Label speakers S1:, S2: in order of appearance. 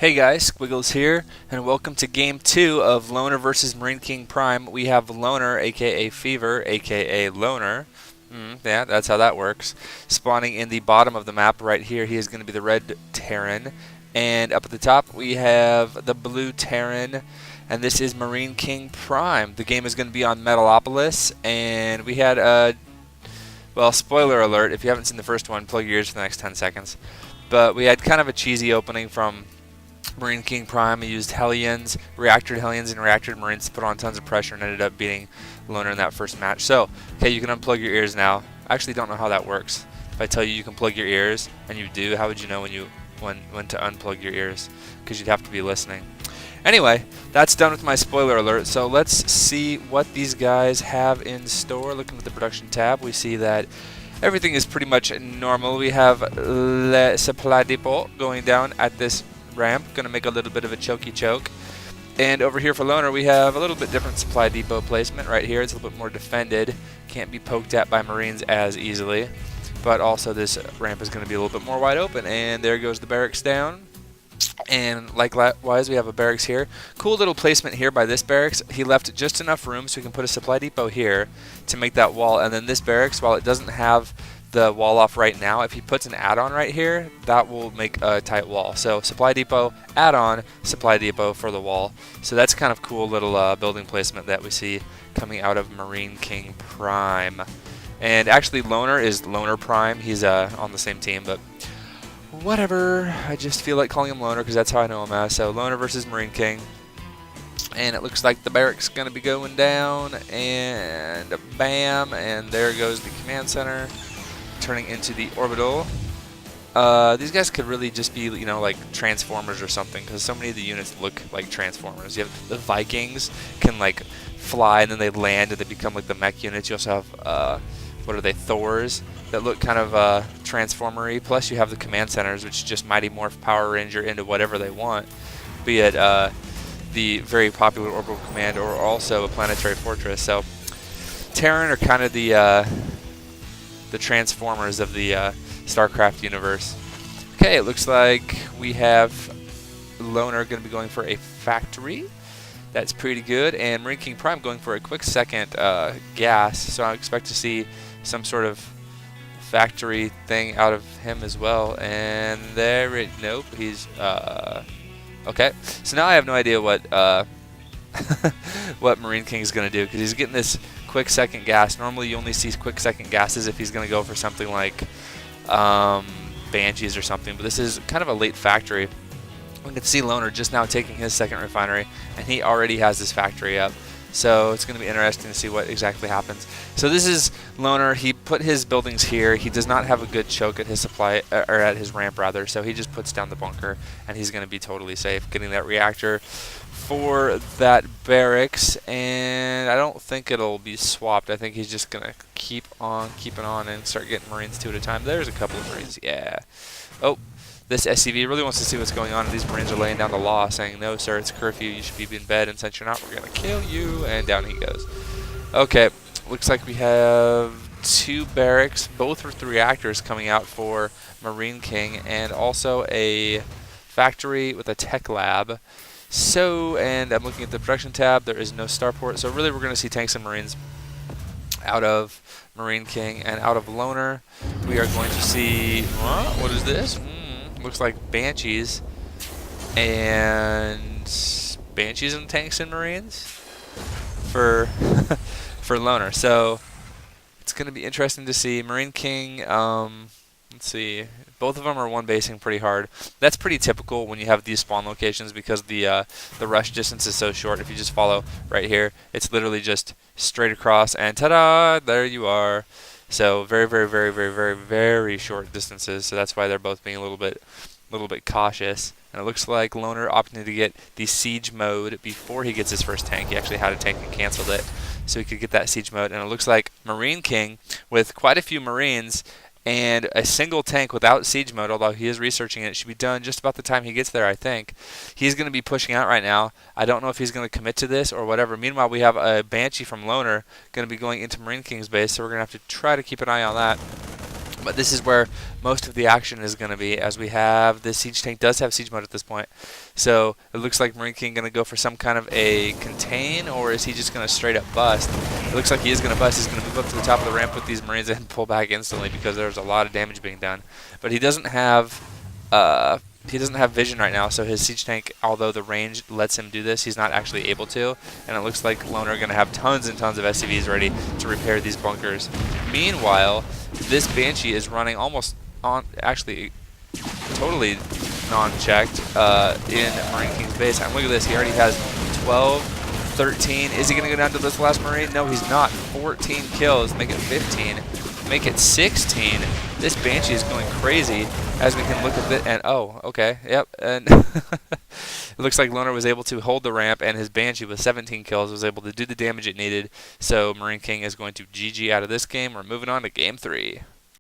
S1: Hey guys, Squiggles here, and welcome to Game 2 of Loner vs. MarineKingPrime. We have Loner, aka Fever, aka Loner. Yeah, that's how that works. Spawning in the bottom of the map right here, he is going to be the red Terran. And up at the top, we have the blue Terran, and this is MarineKingPrime. The game is going to be on Metalopolis, and we had a... Well, spoiler alert, if you haven't seen the first one, plug your ears for the next 10 seconds. But we had kind of a cheesy opening from MarineKingPrime. He used Hellions, reactored Hellions, and reactored Marines to put on tons of pressure and ended up beating Loner in that first match. So, okay, you can unplug your ears now. I actually don't know how that works. If I tell you you can plug your ears, and you do, how would you know when to unplug your ears? Because you'd have to be listening. Anyway, that's done with my spoiler alert, so let's see what these guys have in store. Looking at the production tab, we see that everything is pretty much normal. We have Le Supply Depot going down at this ramp, going to make a little bit of a chokey choke. And over here for Loner, we have a little bit different supply depot placement right here. It's a little bit more defended, can't be poked at by Marines as easily, but also this ramp is going to be a little bit more wide open. And there goes the barracks down. And likewise, we have a barracks here. Cool little placement here by this barracks. He left just enough room so we can put a supply depot here to make that wall. And then this barracks, while it doesn't have the wall off right now, if he puts an add-on right here, that will make a tight wall. So supply depot, add-on, supply depot for the wall. So that's kind of cool little building placement that we see coming out of MarineKingPrime. And actually Loner is LonerPrime. He's on the same team, but whatever. I just feel like calling him Loner because that's how I know him as. So Loner versus MarineKing. And it looks like the barracks going to be going down, and bam, and there goes the command center, turning into the orbital. These guys could really just be, you know, like Transformers or something, because so many of the units look like Transformers. You have the Vikings can like fly and then they land and they become like the mech units. You also have what are they, Thors, that look kind of Transformer-y. Plus you have the command centers, which just Mighty Morph Power Ranger into whatever they want, be it the very popular orbital command or also a planetary fortress. So Terran are kind of the Transformers of the StarCraft universe. Okay, it looks like we have Loner going to be going for a factory. That's pretty good. And MarineKingPrime going for a quick second gas. So I expect to see some sort of factory thing out of him as well. And there it, nope, he's, okay. So now I have no idea what what MarineKing is going to do, because he's getting this quick second gas. Normally you only see quick second gases if he's going to go for something like Banshees or something, but this is kind of a late factory. We can see Loner just now taking his second refinery, and he already has this factory up. So it's going to be interesting to see what exactly happens. So this is Loner. He put his buildings here. He does not have a good choke at his supply, or at his ramp rather. So he just puts down the bunker, and he's going to be totally safe, getting that reactor for that barracks. And I don't think it'll be swapped. I think he's just going to keep on keeping on and start getting Marines two at a time. There's a couple of Marines. Yeah. Oh. This SCV really wants to see what's going on, and these Marines are laying down the law, saying, no, sir, it's curfew, you should be in bed, and since you're not, we're going to kill you, and down he goes. Okay, looks like we have two barracks, both with the reactors coming out for MarineKing, and also a factory with a tech lab. So, and I'm looking at the production tab, there is no starport, so really we're going to see tanks and Marines out of MarineKing, and out of Loner, we are going to see, what is this? Looks like Banshees and tanks and Marines for for Loner. So it's going to be interesting to see. MarineKing, let's see, both of them are one basing pretty hard. That's pretty typical when you have these spawn locations, because the rush distance is so short. If you just follow right here, it's literally just straight across, and ta-da, there you are. So very, very, very, very, very, very short distances. So that's why they're both being a little bit cautious. And it looks like Loner opting to get the siege mode before he gets his first tank. He actually had a tank and canceled it, so he could get that siege mode. And it looks like MarineKing, with quite a few Marines and a single tank without siege mode, although he is researching it, it should be done just about the time he gets there, I think. He's going to be pushing out right now. I don't know if he's going to commit to this or whatever. Meanwhile, we have a Banshee from Loner going to be going into MarineKing's base, so we're going to have to try to keep an eye on that. But this is where most of the action is going to be, as we have this siege tank does have siege mode at this point. So it looks like Marine King going to go for some kind of a contain, or is he just going to straight up bust? It looks like he is going to bust. He's going to move up to the top of the ramp with these Marines and pull back instantly because there's a lot of damage being done. But he doesn't have vision right now, so his siege tank, although the range lets him do this, he's not actually able to. And it looks like Loner going to have tons and tons of SCVs ready to repair these bunkers. Meanwhile, this Banshee is running almost on, actually totally non-checked in Marine King's base. And look at this, he already has 12, 13. Is he going to go down to this last Marine? No, he's not. 14 kills, make it 15, make it 16. This Banshee is going crazy, as we can look at it, and oh, okay, yep, and it looks like Loner was able to hold the ramp, and his Banshee with 17 kills was able to do the damage it needed. So Marine King is going to GG out of this game. We're moving on to game 3.